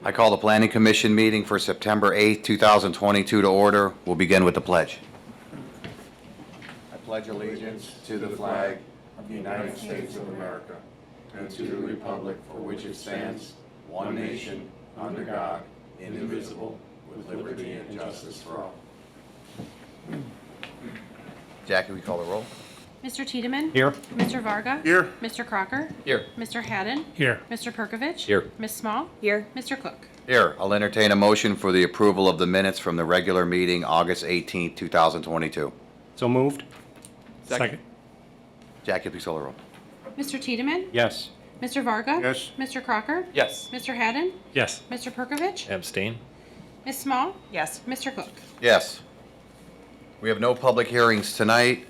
I call the Planning Commission meeting for September 8th, 2022 to order. We'll begin with the pledge. I pledge allegiance to the flag of the United States of America and to the republic for which it stands, one nation, under God, indivisible, with liberty and justice for all. Jackie, we call the roll? Mr. Tiedemann? Here. Mr. Varga? Here. Mr. Crocker? Here. Mr. Haddon? Here. Mr. Perkovich? Here. Ms. Small? Here. Mr. Cook? Here, I'll entertain a motion for the approval of the minutes from the regular meeting, August 18th, 2022. So moved. Second. Jackie, please call the roll. Mr. Tiedemann? Yes. Mr. Varga? Yes. Mr. Crocker? Yes. Mr. Haddon? Yes. Mr. Perkovich? Abstain. Ms. Small? Yes. Mr. Cook? Yes. We have no public hearings tonight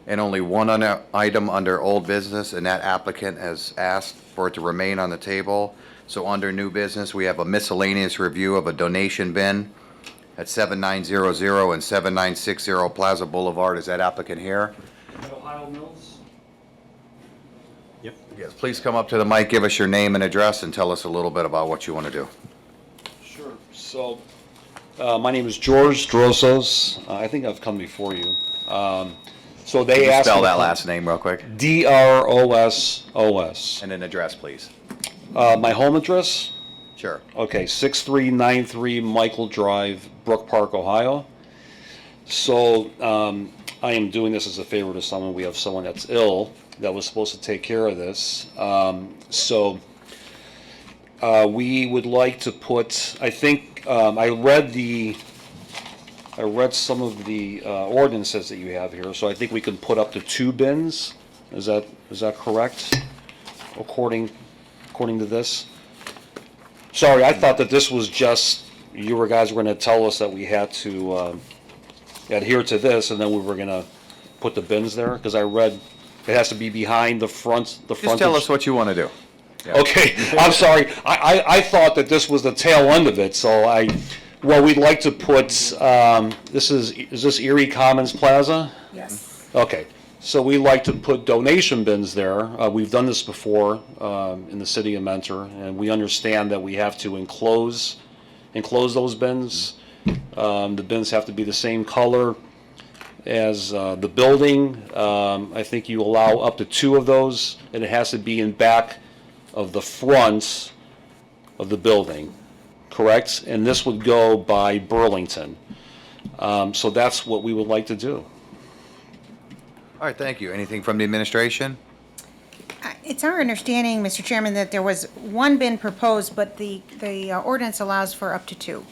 and only one item under old business, and that applicant has asked for it to remain on the table. So under new business, we have a miscellaneous review of a donation bin at 7900 and 7960 Plaza Boulevard. Is that applicant here? Ohio Mills? Yep. Yes, please come up to the mic, give us your name and address, and tell us a little bit about what you want to do. Sure. So, my name is George Drossos. I think I've come before you. So they Can you asked spell me that to- last name real quick? Drossos. And an address, please. My home address? Sure. Okay, 6393 Michael Drive, Brook Park, Ohio. So, I am doing this as a favor to someone. We have someone that's ill that was supposed to take care of this. We would like to put, I think, I read some of the ordinances that you have here, so I think we can put up to 2 bins. Is that correct? According to this? Sorry, I thought that this was just, you guys were gonna tell us that we had to adhere to this, and then we were gonna put the bins there, because I read it has to be behind the front, the Just tell us what you want to do. Yeah. Okay, I'm sorry. I thought that this was the tail end of it, so we'd like to put, is this Erie Commons Plaza? Yes. Okay, so we like to put donation bins there. We've done this before in the city of Mentor, and we understand that we have to enclose those bins. The bins have to be the same color as the building. I think you allow up to 2 of those, and it has to be in back of the front of the building, correct? And this would go by Burlington. So that's what we would like to do. All right, thank you. Anything from the administration? It's our understanding, Mr. Chairman, that there was 1 bin proposed, but the ordinance allows for up to 2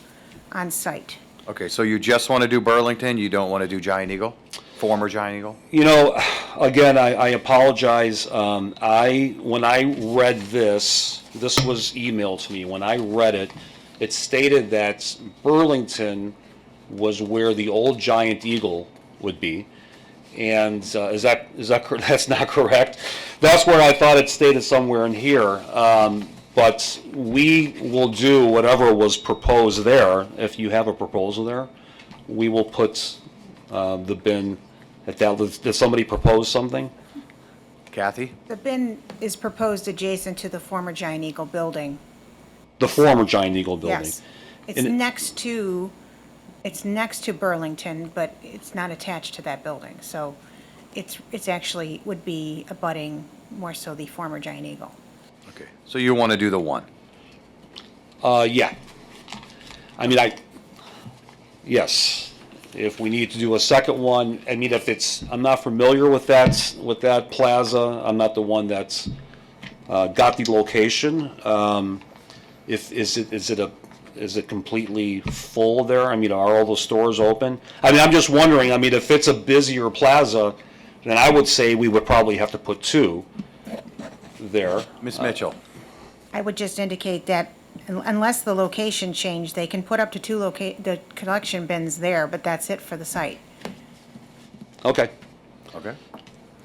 on site. Okay, so you just want to do Burlington, you don't want to do Giant Eagle? Former Giant Eagle? You know, again, I apologize. When I read this was emailed to me. When I read it, it stated that Burlington was where the old Giant Eagle would be. And is that that's not correct? That's where I thought it stated somewhere in here. But we will do whatever was proposed there. If you have a proposal there, we will put the bin at that. Did somebody propose something? Kathy? The bin is proposed adjacent to the former Giant Eagle building. The former Giant Eagle building. Yes. It's And it- next to Burlington, but it's not attached to that building. So it's actually would be abutting more so the former Giant Eagle. Okay, so you want to do the 1? Yeah. I mean, yes. If we need to do a second one, I mean, I'm not familiar with that plaza. I'm not the one that's got the location. Is it completely full there? I mean, are all the stores open? I mean, I'm just wondering, I mean, if it's a busier plaza, then I would say we would probably have to put 2 there. Ms. Mitchell? I would just indicate that unless the location changed, they can put up to 2 the collection bins there, but that's it for the site. Okay. Okay.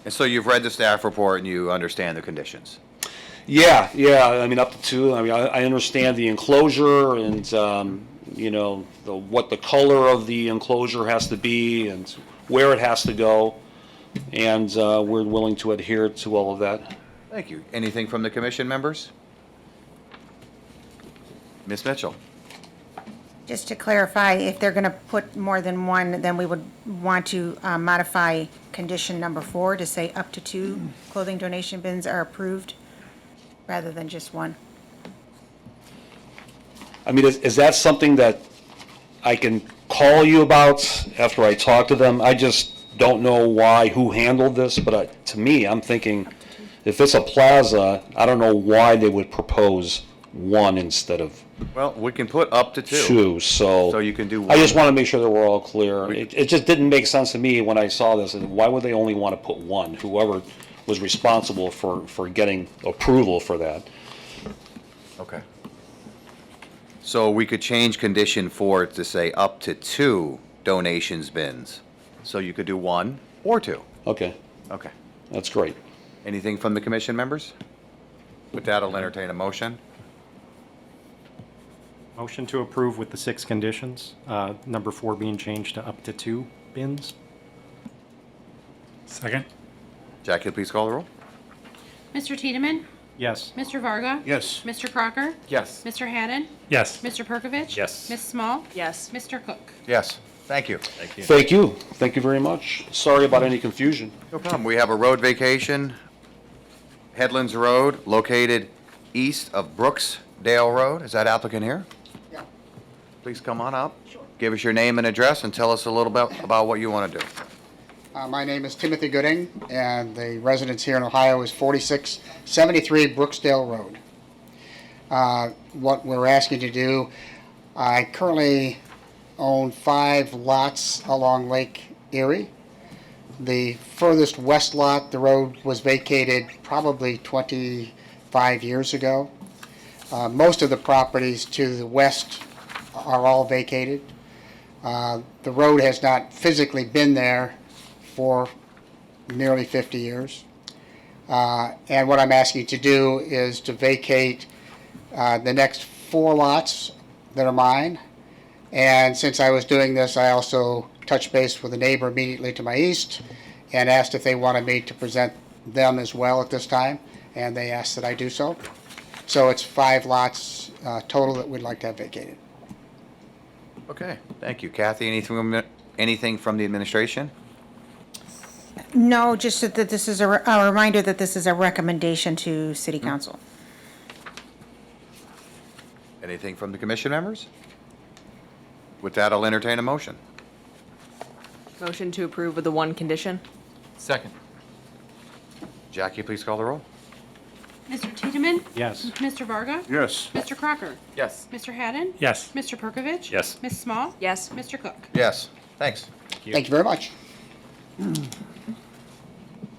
And so you've read the staff report and you understand the conditions? Yeah, I mean, up to 2. I mean, I understand the enclosure and, what the color of the enclosure has to be and where it has to go. And we're willing to adhere to all of that. Thank you. Anything from the commission members? Ms. Mitchell? Just to clarify, if they're going to put more than one, then we would want to modify condition number 4 to say up to 2 clothing donation bins are approved, rather than just one. I mean, is that something that I can call you about after I talk to them? I just don't know who handled this, but to me, I'm thinking, if it's a plaza, I don't know why they would propose one instead of Well, we can put up to 2. two, so. So you can do I just one. want to make sure that we're all clear. It just didn't make sense to me when I saw this, and why would they only want to put one? Whoever was responsible for getting approval for that. Okay. So we could change condition 4 to say up to 2 donations bins. So you could do 1 or 2. Okay, Okay. that's great. Anything from the commission members? With that, I'll entertain a motion. Motion to approve with the 6 conditions, number 4 being changed to up to 2 bins. Second? Jackie, please call the roll. Mr. Tiedemann? Yes. Mr. Varga? Yes. Mr. Crocker? Yes. Mr. Haddon? Yes. Mr. Perkovich? Yes. Ms. Small? Yes. Mr. Cook? Yes. Thank you. Thank you. Thank you very much. Sorry about any confusion. No problem. We have a road vacation, Headlands Road, located east of Brooksdale Road. Is that applicant here? Yeah. Please come on up. Sure. Give us your name and address and tell us a little bit about what you want to do. My name is Timothy Gooding, and the residence here in Ohio is 4673 Brooksdale Road. What we're asking to do, I currently own 5 lots along Lake Erie. The furthest west lot, the road was vacated probably 25 years ago. Most of the properties to the west are all vacated. The road has not physically been there for nearly 50 years. And what I'm asking to do is to vacate the next 4 lots that are mine. And since I was doing this, I also touched base with a neighbor immediately to my east and asked if they wanted me to present them as well at this time, and they asked that I do so. So it's 5 lots total that we'd like to have vacated. Okay, thank you. Kathy, anything from the administration? No, just that this is a reminder that this is a recommendation to City Council. Anything from the commission members? With that, I'll entertain a motion. Motion to approve with the 1 condition? Second. Jackie, please call the roll. Mr. Tiedemann? Yes. Mr. Varga? Yes. Mr. Crocker? Yes. Mr. Haddon? Yes. Mr. Perkovich? Yes. Ms. Small? Yes. Mr. Cook? Yes, thanks. Thank you very much.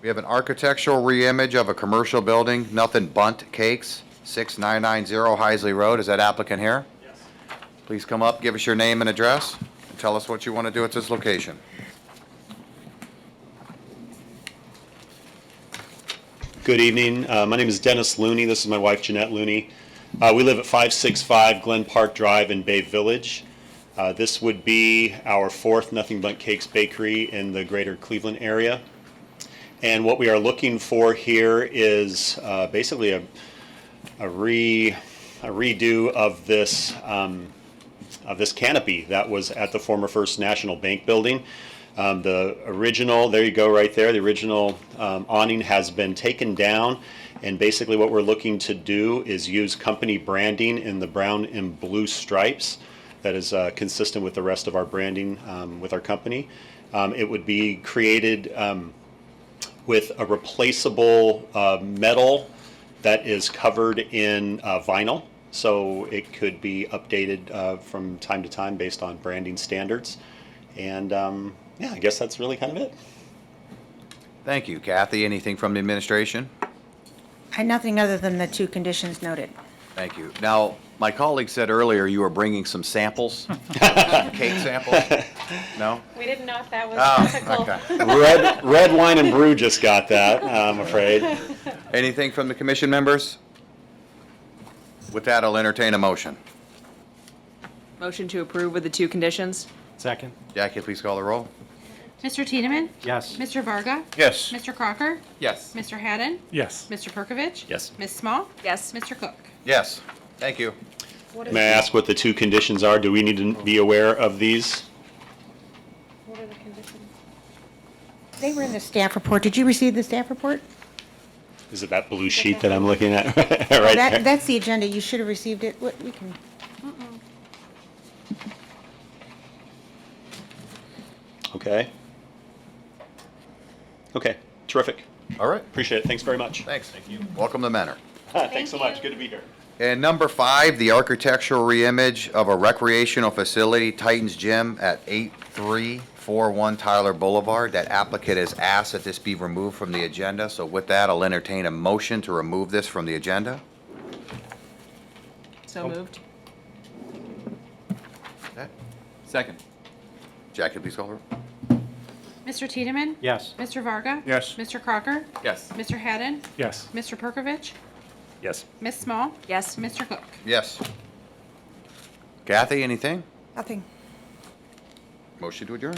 We have an architectural reimage of a commercial building, Nothing Bunt Cakes, 6990 Heisley Road. Is that applicant here? Yes. Please come up, give us your name and address, and tell us what you want to do at this location. Good evening. My name is Dennis Looney. This is my wife, Jeanette Looney. We live at 565 Glen Park Drive in Bay Village. This would be our 4th Nothing Bundt Cakes bakery in the greater Cleveland area. And what we are looking for here is basically a redo of this canopy that was at the former First National Bank building. The original, there you go right there, the original awning has been taken down, and basically what we're looking to do is use company branding in the brown and blue stripes that is consistent with the rest of our branding with our company. It would be created with a replaceable metal that is covered in vinyl, so it could be updated from time to time based on branding standards. And yeah, I guess that's really kind of it. Thank you. Kathy, anything from the administration? Nothing other than the 2 conditions noted. Thank you. Now, my colleague said earlier you were bringing some samples, cake samples? No? We didn't know if that was Okay. Red wine and brew just got that, I'm afraid. Anything from the commission members? With that, I'll entertain a motion. Motion to approve with the 2 conditions? Second? Jackie, please call the roll. Mr. Tiedemann? Yes. Mr. Varga? Yes. Mr. Crocker? Yes. Mr. Haddon? Yes. Mr. Perkovich? Yes. Ms. Small? Yes. Mr. Cook? Yes, thank you. May I ask what the two conditions are? Do we need to be aware of these? What are the conditions? They were in the staff report. Did you receive the staff report? Is it that blue sheet that I'm looking at right there? That's the agenda. You should have received it. What, we can, Okay. Okay, terrific. All right, Appreciate it. Thanks very much. thanks. Thank you. Welcome to Mentor. Thanks so much. Good to be here. And number 5, the architectural reimage of a recreational facility, Titans Gym at 8341 Tyler Boulevard. That applicant has asked that this be removed from the agenda, so with that, I'll entertain a motion to remove this from the agenda. So moved. Second. Jackie, please call her. Mr. Tiedemann? Yes. Mr. Varga? Yes. Mr. Crocker? Yes. Mr. Hadden? Yes. Mr. Perkovich? Yes. Ms. Small? Yes. Mr. Cook? Yes. Kathy, anything? nothing. Motion to adjourn.